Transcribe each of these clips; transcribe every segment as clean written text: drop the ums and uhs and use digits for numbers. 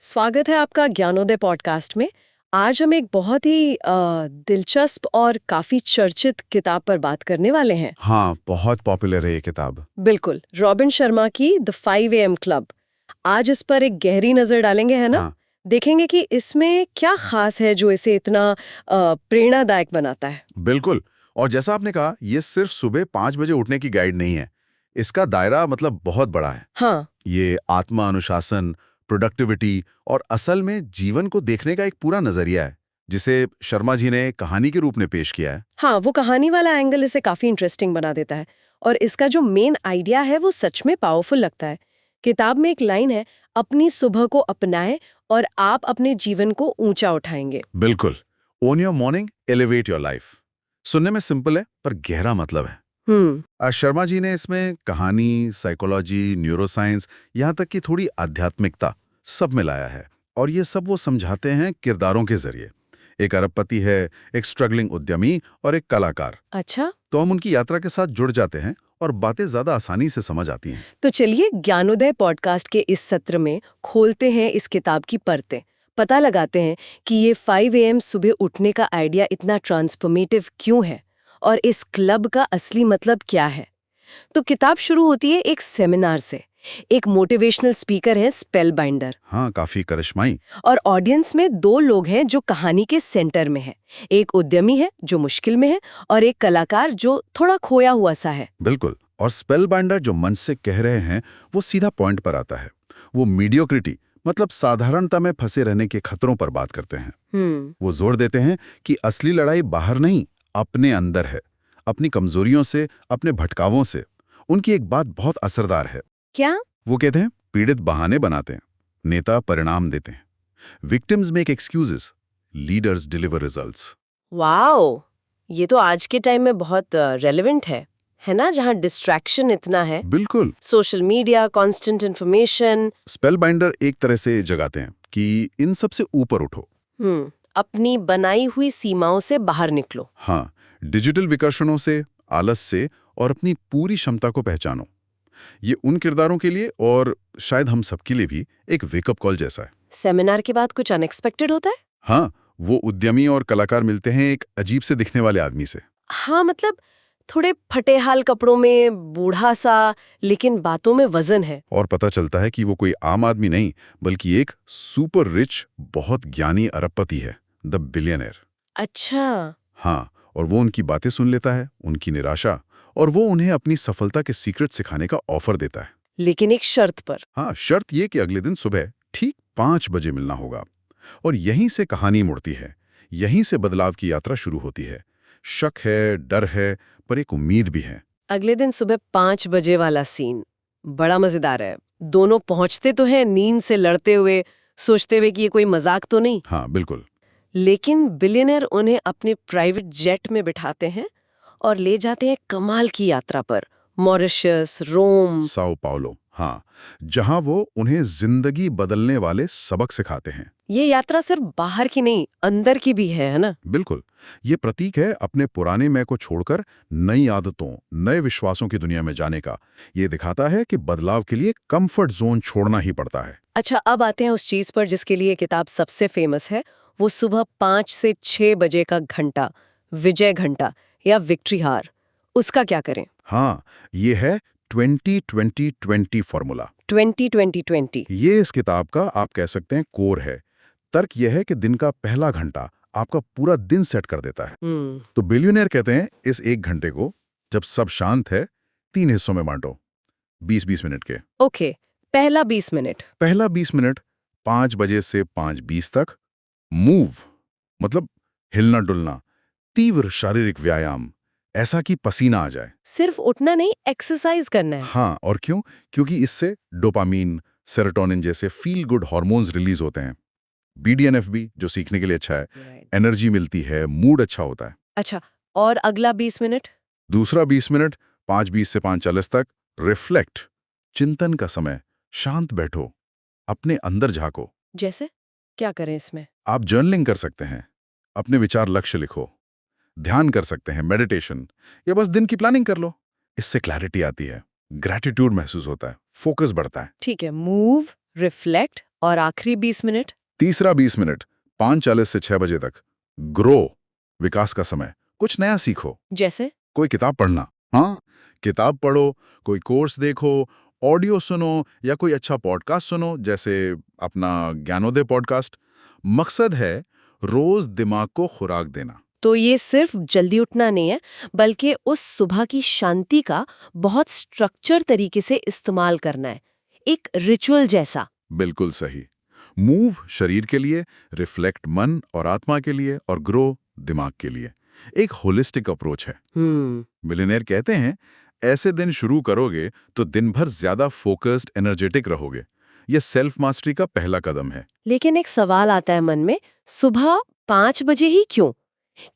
स्वागत है आपका ज्ञानोदय पॉडकास्ट में। आज हम एक बहुत ही दिलचस्प और काफी चर्चित किताब पर बात करने वाले हैं। हाँ, बहुत पॉपुलर है ये किताब। बिल्कुल, रॉबिन शर्मा की द 5 AM क्लब। आज इस पर एक गहरी नजर डालेंगे, है ना? हाँ, देखेंगे कि इसमें क्या खास है जो इसे इतना प्रेरणादायक बनाता है। बिल्कुल। और जैसा आपने कहा, ये सिर्फ सुबह 5 बजे उठने की गाइड नहीं है। इसका दायरा मतलब बहुत बड़ा है। हाँ, ये आत्मा अनुशासन, प्रोडक्टिविटी और असल में जीवन को देखने का एक पूरा नजरिया है, जिसे शर्मा जी ने कहानी के रूप में पेश किया है। हाँ, वो कहानी वाला एंगल इसे काफी इंटरेस्टिंग बना देता है। और इसका जो मेन आइडिया है वो सच में पावरफुल लगता है। किताब में एक लाइन है, अपनी सुबह को अपनाएं और आप अपने जीवन को ऊंचा उठाएंगे। बिल्कुल। Own your morning, elevate your life. सुनने में सिंपल है, पर गहरा मतलब है। शर्मा जी ने इसमें कहानी, साइकोलॉजी, न्यूरोसाइंस, यहाँ तक कि थोड़ी आध्यात्मिकता सब मिलाया है। और ये सब वो समझाते हैं किरदारों के जरिए। एक अरबपति है, एक स्ट्रगलिंग उद्यमी और एक कलाकार। अच्छा, तो हम उनकी यात्रा के साथ जुड़ जाते हैं और बातें ज्यादा आसानी से समझ आती हैं। तो चलिए ज्ञानोदय पॉडकास्ट के इस सत्र में खोलते हैं इस किताब की परतें। पता लगाते हैं कि ये 5 AM सुबह उठने का आइडिया इतना ट्रांसफॉर्मेटिव क्यों है और इस क्लब का असली मतलब क्या है। तो किताब शुरू होती है एक सेमिनार से। एक मोटिवेशनल स्पीकर है स्पेल बाइंडर, हाँ, काफी करिश्माई। और ऑडियंस में दो लोग हैं जो कहानी के सेंटर में हैं। एक उद्यमी है जो मुश्किल में है और एक कलाकार जो थोड़ा खोया हुआ सा है। बिल्कुल। और स्पेल बाइंडर जो मंच से कह रहे हैं, वो सीधा पॉइंट पर आता है। वो मीडियोक्रिटी मतलब साधारणता में फंसे रहने के खतरों पर बात करते हैं। वो जोर देते हैं कि असली लड़ाई बाहर नहीं, अपने अंदर है, अपनी कमजोरियों से, अपने भटकावों से। उनकी एक बात बहुत असरदार है। क्या? वो कहते हैं, पीड़ित बहाने बनाते हैं, नेता परिणाम देते हैं। Victims make excuses, leaders deliver results. Wow, ये तो आज के टाइम में बहुत रेलेवेंट है ना? जहाँ डिस्ट्रैक्शन इतना है, बिल्कुल। Social media, constant information. Spell binder एक तरह से जगाते हैं कि इन सब से ऊपर उठो। अपनी बनाई हुई सीमाओं से बाहर निकलो। हाँ, डिजिटल विकर्षणों से, आलस से और अपनी पूरी क्षमता को पहचानो। ये उन किरदारों के लिए और शायद हम सबके लिए भी एक वेकअप कॉल जैसा है। सेमिनार के बाद कुछ अनएक्सपेक्टेड होता है? हाँ, वो उद्यमी और कलाकार मिलते हैं एक अजीब से दिखने वाले आदमी से। हाँ, मतलब थोड़े फटेहाल कपड़ों में, बूढ़ा सा, लेकिन बातों में वजन है। और पता चलता है कि वो कोई आम आदमी नहीं, बल्कि एक सुपर रिच, बहुत ज्ञानी अरबपति है, द बिलियनर। अच्छा। हाँ, और वो उनकी बातें सुन लेता है, उनकी निराशा, और वो उन्हें अपनी सफलता के सीक्रेट सिखाने का ऑफर देता है। लेकिन एक शर्त पर। हाँ, शर्त ये कि अगले दिन सुबह ठीक 5 बजे मिलना होगा। और यहीं से कहानी मुड़ती है, यहीं से बदलाव की यात्रा शुरू होती है। शक है, डर है, पर एक उम्मीद भी है। अगले दिन सुबह 5 बजे वाला सीन बड़ा मजेदार है। दोनों पहुंचते तो हैं नींद से लड़ते हुए, सोचते हुए कि ये कोई मजाक तो नहीं। हाँ, बिल्कुल। लेकिन बिलियनर उन्हें अपने प्राइवेट जेट में बिठाते हैं और ले जाते हैं कमाल की यात्रा पर, मॉरिशस, रोम। साओ पाउलो, हाँ, जहां वो उन्हें जिंदगी बदलने वाले सबक सिखाते हैं। ये यात्रा सिर्फ बाहर की नहीं, अंदर की भी है ना? बिल्कुल। ये प्रतीक है अपने पुराने मैं को छोड़कर नई आदतों, नए विश्वासों की दुनिया में जाने का। ये दिखाता है कि बदलाव के लिए कंफर्ट जोन छोड़ना ही पड़ता है। अच्छा, अब आते हैं उस चीज पर जिसके लिए किताब सबसे फेमस है। वो सुबह 5 से 6 बजे का घंटा, विजय घंटा या विक्ट्री हार। उसका क्या करें? हाँ, ये है 20-20-20 फॉर्मूला। 20-20-20। ये इस किताब का आप कह सकते हैं कोर है। तर्क यह है कि दिन का पहला घंटा आपका पूरा दिन सेट कर देता है। तो बिलियनियर कहते हैं इस 1 घंटे को, जब सब शांत है, 3 हिस्सों में बांटो, 20-20 मिनट के। ओके, पहला 20 मिनट। पहला 20 मिनट 5 बजे से 5:20 तक मूव, मतलब हिलना डुलना, तीव्र शारीरिक व्यायाम, ऐसा कि पसीना आ जाए। सिर्फ उठना नहीं, एक्सरसाइज करना है। हाँ, और क्यों? क्योंकि इससे डोपामीन, सेरोटोनिन जैसे फील गुड हार्मोन्स रिलीज होते हैं। BDNF भी, जो सीखने के लिए अच्छा है, एनर्जी मिलती है, मूड अच्छा होता है। अच्छा, और अगला 20 मिनट? दूसरा 20 मिनट 5:20 से 5:40 तक रिफ्लेक्ट, चिंतन का समय। शांत बैठो, अपने अंदर झांको। जैसे क्या करें इसमें? आप जर्नलिंग कर सकते हैं, अपने विचार लक्ष्य लिखो, ध्यान कर सकते हैं, मेडिटेशन, या बस दिन की प्लानिंग कर लो। इससे क्लैरिटी आती है, ग्रैटिट्यूड महसूस होता है, फोकस बढ़ता है। ठीक है, मूव, रिफ्लेक्ट और आखिरी 20 मिनट? तीसरा 20 मिनट 5:40 से 6 बजे तक ग्रो, विकास का समय। कुछ नया सीखो, जैसे? कोई किताब पढ़ना। हाँ, किताब पढ़ो, कोई कोर्स देखो, ऑडियो सुनो या कोई अच्छा पॉडकास्ट सुनो, जैसे अपना ज्ञानोदय पॉडकास्ट। मकसद है रोज दिमाग को खुराक देना। तो ये सिर्फ जल्दी उठना नहीं है, बल्कि उस सुबह की शांति का बहुत स्ट्रक्चर तरीके से इस्तेमाल करना है, एक रिचुअल जैसा। बिल्कुल सही। मूव शरीर के लिए, रिफ्लेक्ट मन और आत्मा के लिए, और ग्रो दिमाग के लिए। एक होलिस्टिक अप्रोच है। मिलियनेयर कहते हैं, ऐसे दिन शुरू करोगे तो दिन भर ज्यादा फोकस्ड, एनर्जेटिक रहोगे। ये सेल्फ मास्टरी का पहला कदम है। लेकिन एक सवाल आता है मन में, सुबह 5 बजे ही क्यों?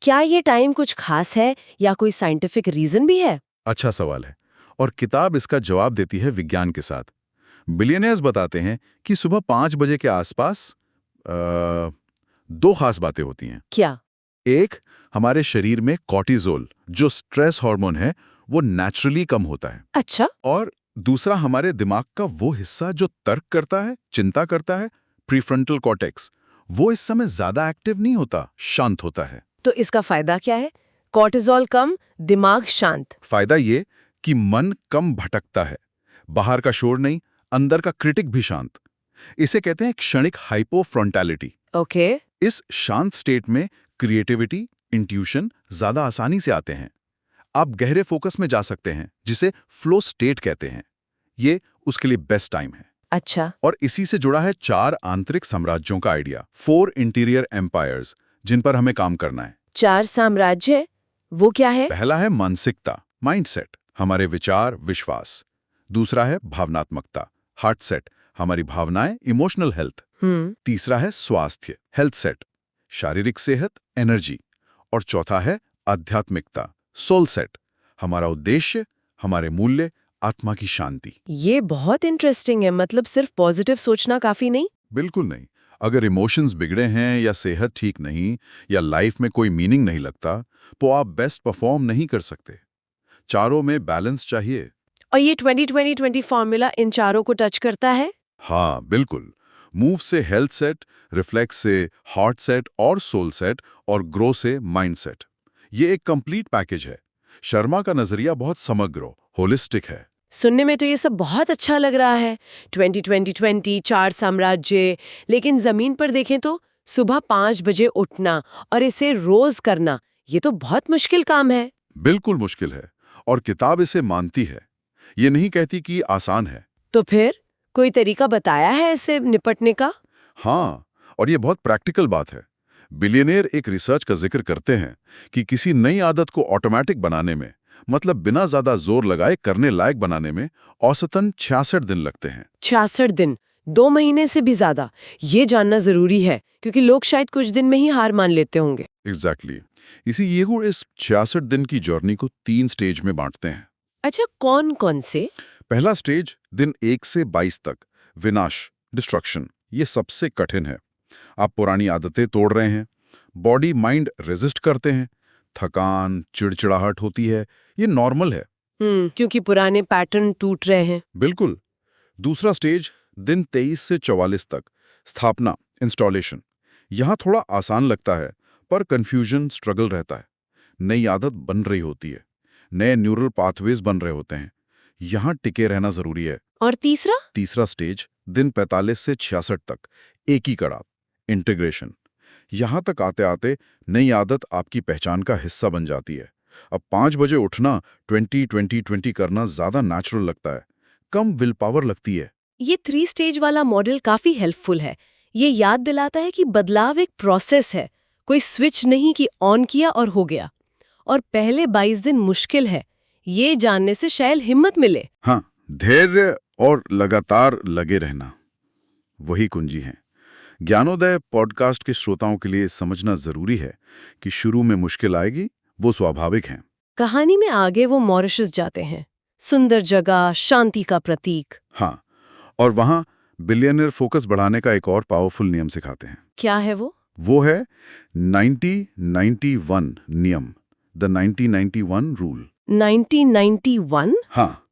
क्या ये टाइम कुछ खास है या कोई साइंटिफिक रीजन भी है? अच्छा सवाल है, और किताब इसका जवाब देती है विज्ञान के साथ। बिलियनियर्स बताते हैं कि सुबह 5 बजे के आसपास दो खास बातें होती हैं। क्या? एक, हमारे शरीर में कॉर्टिजोल, जो स्ट्रेस हार्मोन है, वो नेचुरली कम होता है। अच्छा। और दूसरा, हमारे दिमाग का वो हिस्सा जो तर्क करता है, चिंता करता है, प्रीफ्रंटल कॉर्टेक्स, वो इस समय ज्यादा एक्टिव नहीं होता, शांत होता है। तो इसका फायदा क्या है? कॉर्टिसोल कम, दिमाग शांत। फायदा ये कि मन कम भटकता है, बाहर का शोर नहीं, अंदर का क्रिटिक भी शांत। इसे कहते हैं क्षणिक हाइपोफ्रंटैलिटी। ओके। इस शांत स्टेट में क्रिएटिविटी, इंट्यूशन ज्यादा आसानी से आते हैं। आप गहरे फोकस में जा सकते हैं, जिसे फ्लो स्टेट कहते हैं। ये उसके लिए बेस्ट टाइम है। अच्छा। और इसी से जुड़ा है 4 आंतरिक साम्राज्यों का आइडिया, 4 इंटीरियर एम्पायर्स, जिन पर हमें काम करना है। 4 साम्राज्य? वो क्या है? पहला है मानसिकता, माइंडसेट, हमारे विचार, विश्वास। दूसरा है भावनात्मकता, हार्ट सेट, हमारी भावनाएं, इमोशनल हेल्थ। तीसरा है स्वास्थ्य, हेल्थ सेट, शारीरिक सेहत, एनर्जी। और चौथा है आध्यात्मिकता, सोल सेट, हमारा उद्देश्य, हमारे मूल्य, आत्मा की शांति। ये बहुत इंटरेस्टिंग है। मतलब सिर्फ पॉजिटिव सोचना काफी नहीं? बिल्कुल नहीं। अगर इमोशंस बिगड़े हैं या सेहत ठीक नहीं या लाइफ में कोई मीनिंग नहीं लगता, तो आप बेस्ट परफॉर्म नहीं कर सकते। चारों में बैलेंस चाहिए। और ये 20-20-20 फॉर्मूला इन चारों को टच करता है? हाँ, बिल्कुल। मूव से हेल्थ सेट, रिफ्लेक्स से हार्ट सेट और सोल सेट, और ग्रो से माइंड सेट। ये एक कंप्लीट पैकेज है। शर्मा का नजरिया बहुत समग्र, होलिस्टिक है। सुनने में तो ये सब बहुत अच्छा लग रहा है, 20-20-20, 4 साम्राज्य। लेकिन जमीन पर देखें तो सुबह 5 बजे उठना और इसे रोज करना, ये तो बहुत मुश्किल काम है। बिल्कुल मुश्किल है, और किताब इसे मानती है। ये नहीं कहती कि आसान है। तो फिर कोई तरीका बताया है इससे निपटने का? हाँ, और ये बहुत प्रैक्टिकल बात है। बिलियनियर एक रिसर्च का जिक्र करते हैं कि किसी नई आदत को ऑटोमेटिक बनाने में, मतलब बिना ज्यादा जोर लगाए करने लायक बनाने में, औसतन 66 दिन लगते हैं। 66 दिन? 2 महीने से भी ज्यादा? ये जानना जरूरी है, क्योंकि लोग शायद कुछ दिन में ही हार मान लेते होंगे। एग्जैक्टली। इस 66 दिन की जर्नी को 3 स्टेज में बांटते हैं। अच्छा, कौन कौन से? पहला स्टेज दिन 1 से 22 तक, विनाश, डिस्ट्रक्शन। ये सबसे कठिन है। आप पुरानी आदतें तोड़ रहे हैं, बॉडी माइंड रेजिस्ट करते हैं, थकान, चिड़चिड़ाहट होती है। ये नॉर्मल है। क्योंकि पुराने पैटर्न टूट रहे हैं। बिल्कुल। दूसरा स्टेज दिन 23 से 44 तक, स्थापना, इंस्टॉलेशन। यहाँ थोड़ा आसान लगता है, पर कंफ्यूजन, स्ट्रगल रहता है। नई आदत बन रही होती है, नए न्यूरल पाथवेज बन रहे होते हैं। यहाँ टिके रहना जरूरी है। और तीसरा? तीसरा स्टेज दिन 45 से 66 तक, एक ही कड़ा, इंटीग्रेशन। यहाँ तक आते आते नई आदत आपकी पहचान का हिस्सा बन जाती है। अब 5 बजे उठना 20-20-20 करना ज्यादा नेचुरल लगता है, कम विल पावर लगती है। ये 3 स्टेज वाला मॉडल काफी हेल्पफुल है। ये याद दिलाता है कि बदलाव एक प्रोसेस है, कोई स्विच नहीं कि ऑन किया और हो गया। और पहले 22 दिन मुश्किल है, ये जानने से शायद हिम्मत मिले। हाँ, धैर्य और लगातार लगे रहना, वही कुंजी है। ज्ञानोदय पॉडकास्ट के श्रोताओं के लिए समझना जरूरी है कि शुरू में मुश्किल आएगी, वो स्वाभाविक है। कहानी में आगे वो मॉरिशस जाते हैं, सुंदर जगह, शांति का प्रतीक। हाँ, और वहां बिलियनियर फोकस बढ़ाने का एक और पावरफुल नियम सिखाते हैं। क्या है वो? वो है 90-91 नियम, द 90-91 रूल। 1991? हाँ,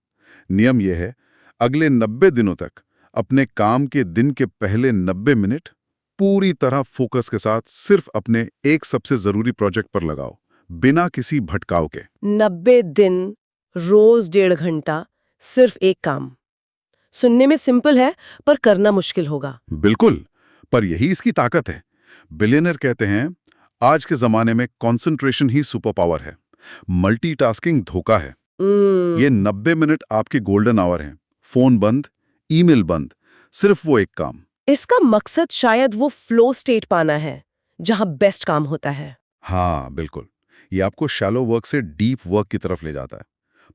नियम यह है, अगले 90 दिनों तक अपने काम के दिन के पहले 90 मिनट पूरी तरह फोकस के साथ सिर्फ अपने एक सबसे जरूरी प्रोजेक्ट पर लगाओ, बिना किसी भटकाव के। 90 दिन, रोज 1.5 घंटा, सिर्फ एक काम। सुनने में सिंपल है, पर करना मुश्किल होगा। बिल्कुल, पर यही इसकी ताकत है। बिलियनर कहते हैं, आज के जमाने में कंसंट्रेशन ही सुपर पावर है, मल्टीटास्किंग धोखा है। ये 90 मिनट आपके गोल्डन आवर हैं। फोन बंद, ईमेल बंद, सिर्फ वो एक काम। इसका मकसद शायद वो फ्लो स्टेट पाना है, जहां बेस्ट काम होता है। हाँ, बिल्कुल। ये आपको शैलो वर्क से डीप वर्क की तरफ ले जाता है।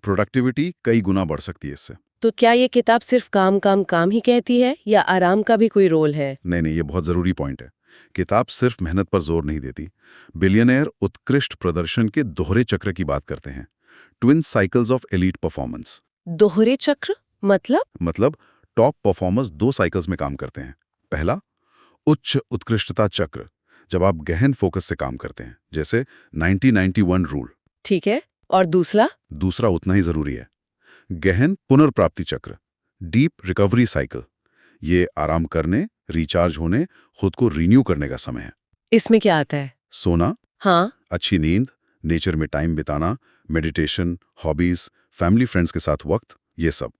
प्रोडक्टिविटी कई गुना बढ़ सकती है इससे। तो क्या ये किताब सिर्फ काम काम काम ही कहती है, या आराम का भी कोई रोल है? नहीं, ये बहुत जरूरी पॉइंट है। किताब सिर्फ मेहनत पर जोर नहीं देती। बिलियनेयर उत्कृष्ट प्रदर्शन के दोहरे चक्र की बात करते हैं, twin cycles of elite performance. दोहरे चक्र मतलब टॉप परफॉर्मर्स 2 साइकिल्स में काम करते हैं। पहला, उच्च उत्कृष्टता चक्र, जब आप गहन फोकस से काम करते हैं, जैसे 90-91 रूल। ठीक है। और दूसरा उतना ही जरूरी है, गहन पुनर्प्राप्ति चक्र, डीप रिकवरी साइकिल। ये आराम करने, रिचार्ज होने, खुद को रिन्यू करने का समय है। इसमें क्या आता है? सोना, हाँ, अच्छी नींद, नेचर में टाइम बिताना, मेडिटेशन, हॉबीज, फैमिली फ्रेंड्स के साथ वक्त, ये सब।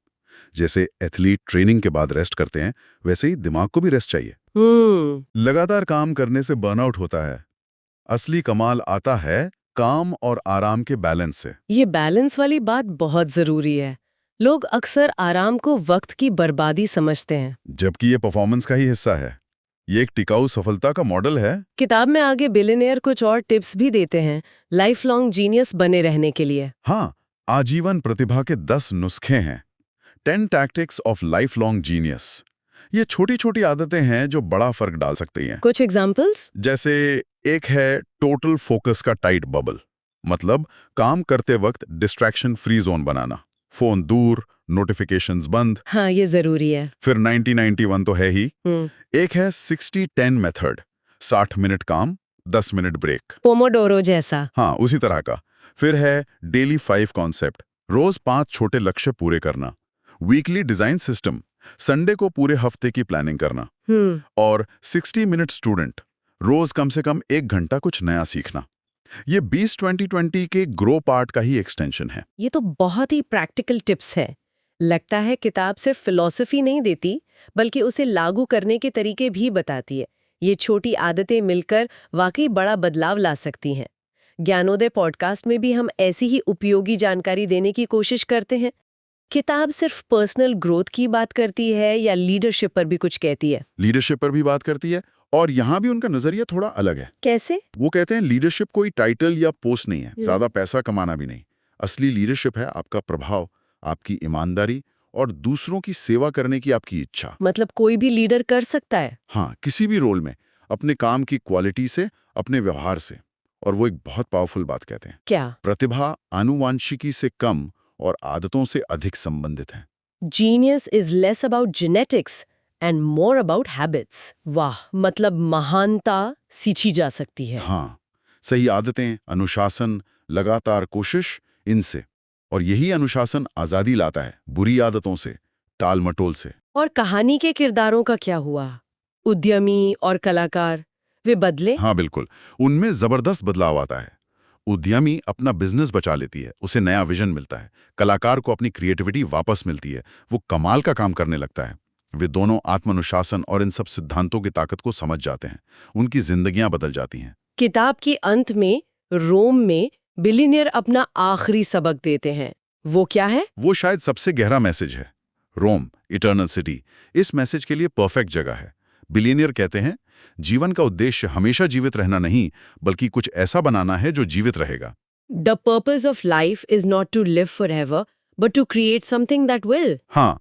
जैसे एथलीट ट्रेनिंग के बाद रेस्ट करते हैं, वैसे ही दिमाग को भी रेस्ट चाहिए। लगातार काम करने से बर्नआउट होता है। असली कमाल आता है काम और आराम के बैलेंस से। ये बैलेंस वाली बात बहुत जरूरी है। लोग अक्सर आराम को वक्त की बर्बादी समझते हैं, जबकि ये परफॉर्मेंस का ही हिस्सा है। ये एक टिकाऊ सफलता का मॉडल है। किताब में आगे बिलियनियर कुछ और टिप्स भी देते हैं, लाइफ लॉन्ग जीनियस बने रहने के लिए। हाँ, आजीवन प्रतिभा के 10 नुस्खे हैं, 10 tactics of life long genius. ये छोटी छोटी आदतें हैं जो बड़ा फर्क डाल सकती हैं। कुछ एग्जाम्पल्स? जैसे एक है टोटल फोकस का टाइट बबल, मतलब काम करते वक्त डिस्ट्रैक्शन फ्री जोन बनाना, फोन दूर, नोटिफिकेशंस बंद। हाँ, ये जरूरी है। फिर 90-91 तो है ही। एक है 60-10 मेथड, 60 मिनट काम, 10 मिनट ब्रेक, पोमोडोरो जैसा। हाँ, उसी तरह का। फिर है डेली 5 कॉन्सेप्ट, रोज 5 छोटे लक्ष्य पूरे करना। वीकली डिजाइन सिस्टम, संडे को पूरे हफ्ते की प्लानिंग करना। और 60 मिनट स्टूडेंट, रोज कम से कम 1 घंटा कुछ नया सीखना। ये 20-20-20 के ग्रो पार्ट का ही एक्सटेंशन है। ये तो बहुत ही प्रैक्टिकल टिप्स है। लगता है किताब सिर्फ फिलॉसफी नहीं देती, बल्कि उसे लागू करने के तरीके भी बताती है। ये छोटी आदतें मिलकर वाकई बड़ा बदलाव ला सकती हैं। ज्ञानोदय पॉडकास्ट में भी हम ऐसी ही उपयोगी जानकारी देने की कोशिश करते हैं। किताब सिर्फ पर्सनल ग्रोथ की बात करती है या लीडरशिप पर भी कुछ कहती है? लीडरशिप पर भी बात करती है, और यहाँ भी उनका नजरिया थोड़ा अलग है। कैसे? वो कहते हैं लीडरशिप कोई टाइटल या पोस्ट नहीं है, ज्यादा पैसा कमाना भी नहीं। असली लीडरशिप है आपका प्रभाव, आपकी ईमानदारी और दूसरों की सेवा करने की आपकी इच्छा। मतलब कोई भी लीडर कर सकता है? हाँ, किसी भी रोल में, अपने काम की क्वालिटी से, अपने व्यवहार से। और वो एक बहुत पावरफुल बात कहते हैं, क्या? प्रतिभा आनुवांशिकी से कम और आदतों से अधिक संबंधित है। Genius is less about genetics and more about habits. वाह, मतलब महानता सींची जा सकती है। हाँ, सही आदतें, अनुशासन, लगातार कोशिश, इनसे। और यही अनुशासन आजादी लाता है बुरी आदतों से, टाल मटोल से। और कहानी के किरदारों का क्या हुआ? उद्यमी और कलाकार, वे बदले? हाँ, बिल्कुल, उनमें जबरदस्त बदलाव आता है। उद्यमी अपना बिजनेस बचा लेती है, उसे नया विजन मिलता है। कलाकार को अपनी क्रिएटिविटी वापस मिलती है, वो कमाल का काम करने लगता है। वे दोनों आत्मानुशासन और इन सब सिद्धांतों की ताकत को समझ जाते हैं। उनकी जिंदगियां बदल जाती हैं। किताब के अंत में रोम में बिलियनियर अपना आखिरी सबक देते हैं। वो क्या है? वो शायद सबसे गहरा मैसेज है। रोम, इटर्नल सिटी, इस मैसेज के लिए परफेक्ट जगह है। बिलियनियर कहते हैं, जीवन का उद्देश्य हमेशा जीवित रहना नहीं, बल्कि कुछ ऐसा बनाना है जो जीवित रहेगा। The purpose of life is not to live forever, but to create something that will. हाँ,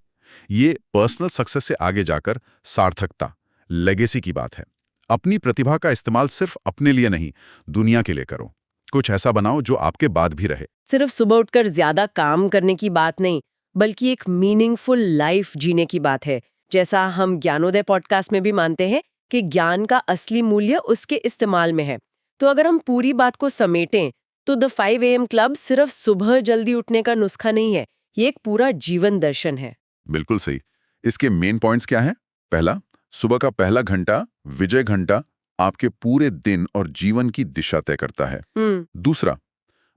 ये पर्सनल सक्सेस से आगे जाकर सार्थकता, लेगेसी की बात है। अपनी प्रतिभा का इस्तेमाल सिर्फ अपने लिए नहीं, दुनिया के लिए करो। कुछ ऐसा बनाओ जो आपके बाद भी रहे। सिर्फ सुबह उठकर ज्यादा काम करने की बात नहीं, बल्कि एक मीनिंगफुल लाइफ जीने की बात है। जैसा हम ज्ञानोदय पॉडकास्ट में भी मानते हैं कि ज्ञान का असली मूल्य उसके इस्तेमाल में है। तो अगर हम पूरी बात को समेटें तो द 5 AM क्लब सिर्फ सुबह जल्दी उठने का नुस्खा नहीं है, ये एक पूरा जीवन दर्शन है। बिल्कुल सही। इसके मेन पॉइंट्स क्या हैं? पहला, सुबह का पहला घंटा, विजय घंटा, आपके पूरे दिन और जीवन की दिशा तय करता है। दूसरा,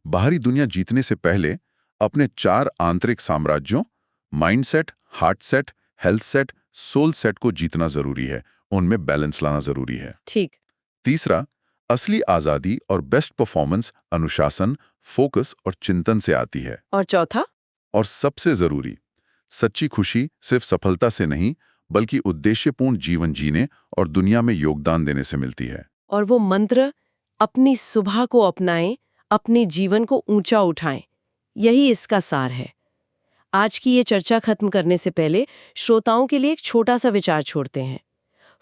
बाहरी दुनिया जीतने से पहले अपने 4 आंतरिक साम्राज्यों mindset, heart set, health set, soul set को जीतना जरूरी है। उनमें बैलेंस लाना जरूरी है। ठीक। तीसरा, असली आजादी और बेस्ट परफॉर्मेंस अनुशासन, फोकस और चिंतन से आती है। और चौथा? और सबसे जरूरी, सच्ची खुशी सिर्फ सफलता से नहीं बल्कि उद्देश्यपूर्ण जीवन जीने और दुनिया में योगदान देने से मिलती है। और वो मंत्र, अपनी सुबह को अपनाएं, अपने जीवन को ऊंचा उठाएं, यही इसका सार है। आज की ये चर्चा खत्म करने से पहले श्रोताओं के लिए एक छोटा सा विचार छोड़ते हैं।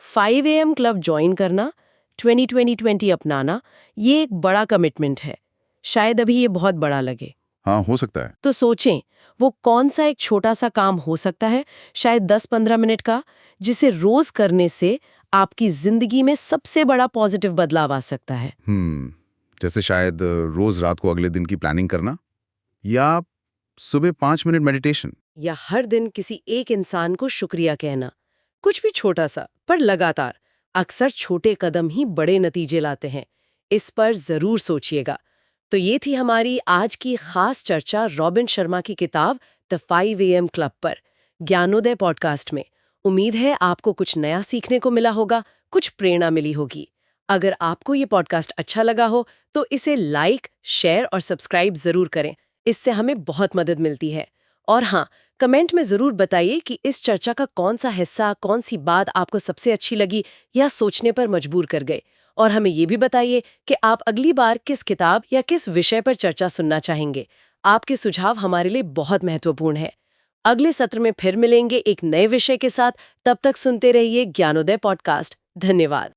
5 AM क्लब ज्वाइन करना, 20-20-20 अपनाना, ये एक बड़ा कमिटमेंट है। शायद अभी ये बहुत बड़ा लगे। हाँ, हो सकता है। तो सोचें, वो कौन सा एक छोटा सा काम हो सकता है, शायद 10-15 मिनट का, जिसे रोज करने से आपकी जिंदगी में सबसे बड़ा पॉजिटिव बदलाव आ सकता है। जैसे शायद रोज रात को अगले दिन की प्लानिंग करना, या सुबह 5 मिनट मेडिटेशन, या हर दिन किसी एक इंसान को शुक्रिया कहना। कुछ भी छोटा सा, पर लगातार। अक्सर छोटे कदम ही बड़े नतीजे लाते हैं। इस पर जरूर सोचिएगा। तो ये थी हमारी आज की खास चर्चा रॉबिन शर्मा की किताब द 5 AM क्लब पर, ज्ञानोदय पॉडकास्ट में। उम्मीद है आपको कुछ नया सीखने को मिला होगा, कुछ प्रेरणा मिली होगी। अगर आपको ये पॉडकास्ट अच्छा लगा हो तो इसे लाइक, शेयर और सब्सक्राइब जरूर करें। इससे हमें बहुत मदद मिलती है। और हाँ, कमेंट में जरूर बताइए कि इस चर्चा का कौन सा हिस्सा, कौन सी बात आपको सबसे अच्छी लगी या सोचने पर मजबूर कर गए। और हमें ये भी बताइए कि आप अगली बार किस किताब या किस विषय पर चर्चा सुनना चाहेंगे। आपके सुझाव हमारे लिए बहुत महत्वपूर्ण है। अगले सत्र में फिर मिलेंगे एक नए विषय के साथ। तब तक सुनते रहिए ज्ञानोदय पॉडकास्ट। धन्यवाद।